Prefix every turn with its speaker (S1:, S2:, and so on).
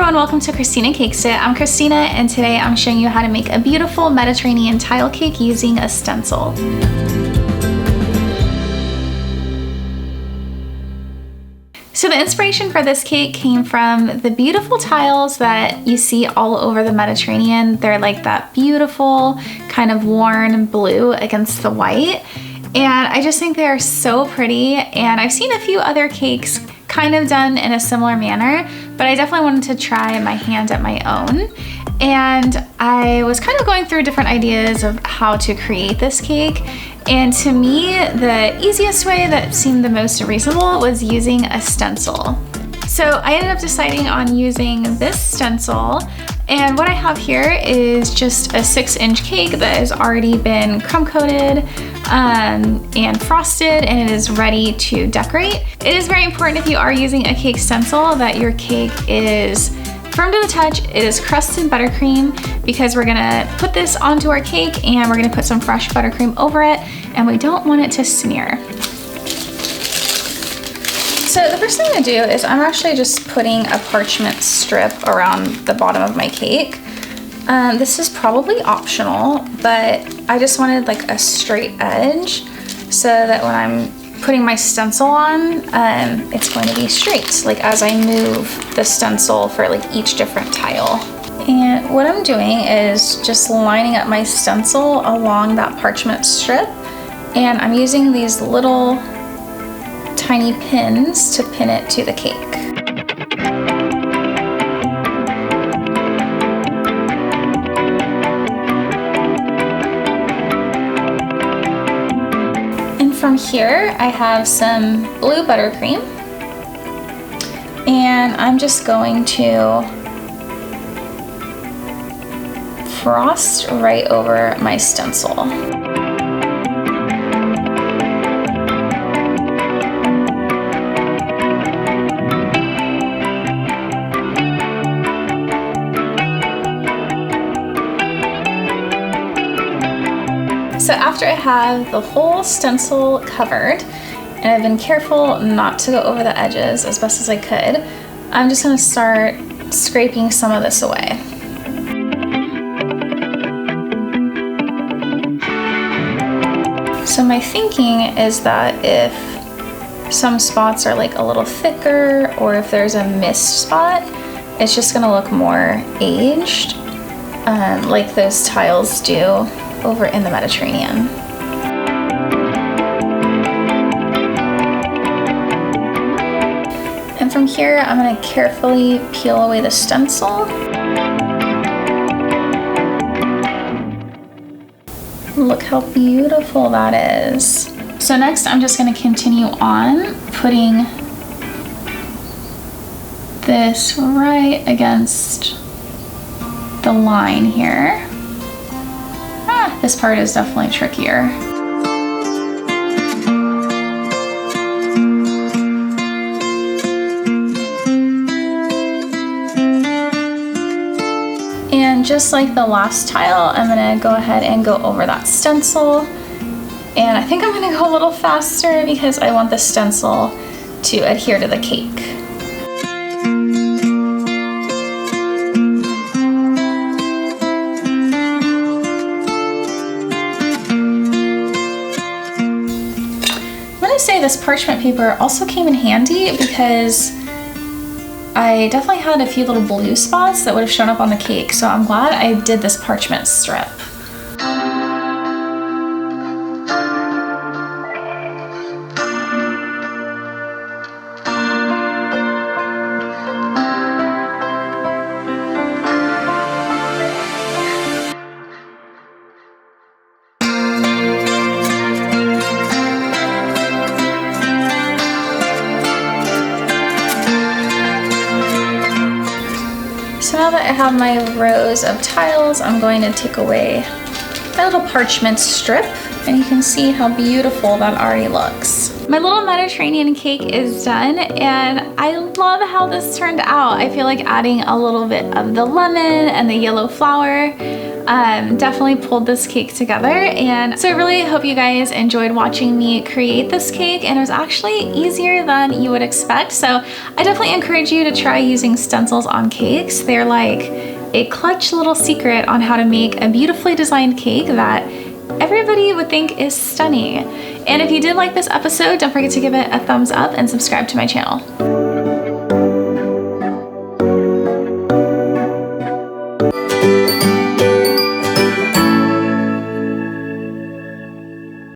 S1: everyone, welcome to Christina Cakes It. I'm Christina and today I'm showing you how to make a beautiful Mediterranean tile cake using a stencil. So the inspiration for this cake came from the beautiful tiles that you see all over the Mediterranean. They're like that beautiful kind of worn blue against the white. And I just think they're so pretty, and I've seen a few other cakes kind of done in a similar manner, but I definitely wanted to try my hand at my own. And I was kind of going through different ideas of how to create this cake. And to me, the easiest way that seemed the most reasonable was using a stencil. So I ended up deciding on using this stencil. And what I have here is just a 6-inch cake that has already been crumb coated and frosted, and it is ready to decorate. It is very important if you are using a cake stencil that your cake is firm to the touch, it is crusted buttercream, because we're gonna put this onto our cake and we're gonna put some fresh buttercream over it, and we don't want it to smear. So the first thing I'm gonna do is I'm actually just putting a parchment strip around the bottom of my cake. This is probably optional, but I just wanted like a straight edge so that when I'm putting my stencil on, it's going to be straight, like as I move the stencil for like each different tile. And what I'm doing is just lining up my stencil along that parchment strip, and I'm using these little tiny pins to pin it to the cake. And from here, I have some blue buttercream, and I'm just going to frost right over my stencil. So after I have the whole stencil covered, and I've been careful not to go over the edges as best as I could, I'm just gonna start scraping some of this away. So my thinking is that if some spots are like a little thicker, or if there's a missed spot, it's just gonna look more aged, like those tiles do over in the Mediterranean. And from here, I'm going to carefully peel away the stencil. Look how beautiful that is. So next, I'm just going to continue on putting this right against the line here. This part is definitely trickier. And just like the last tile, I'm gonna go ahead and go over that stencil. And I think I'm gonna go a little faster because I want the stencil to adhere to the cake. Say this parchment paper also came in handy because I definitely had a few little blue spots that would have shown up on the cake, so I'm glad I did this parchment strip. So now that I have my rows of tiles, I'm going to take away my little parchment strip, and you can see how beautiful that already looks. My little Mediterranean cake is done, and I love how this turned out. I feel like adding a little bit of the lemon and the yellow flour definitely pulled this cake together. And so I really hope you guys enjoyed watching me create this cake, and it was actually easier than you would expect. So I definitely encourage you to try using stencils on cakes. They're like a clutch little secret on how to make a beautifully designed cake that everybody would think is stunning. And if you did like this episode, don't forget to give it a thumbs up and subscribe to my channel.